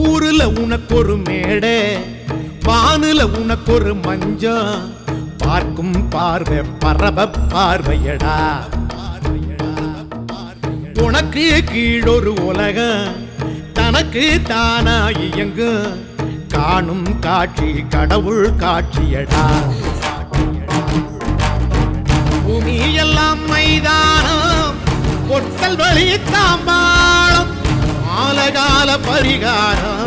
ஊருல உனக்கு ஒரு மேடை, வானுல உனக்கு ஒரு மஞ்சம், பார்க்கும் பார்வை பரப பார்வையடா. உனக்கு கீழொரு உலகம், தனக்கு தானா இயங்கும், காணும் காட்சி கடவுள் காட்சியடா. பூமி எல்லாம் மைதானம், பொட்டல் வழி தாம்பாளம், ஆலகால பரிகாரம்,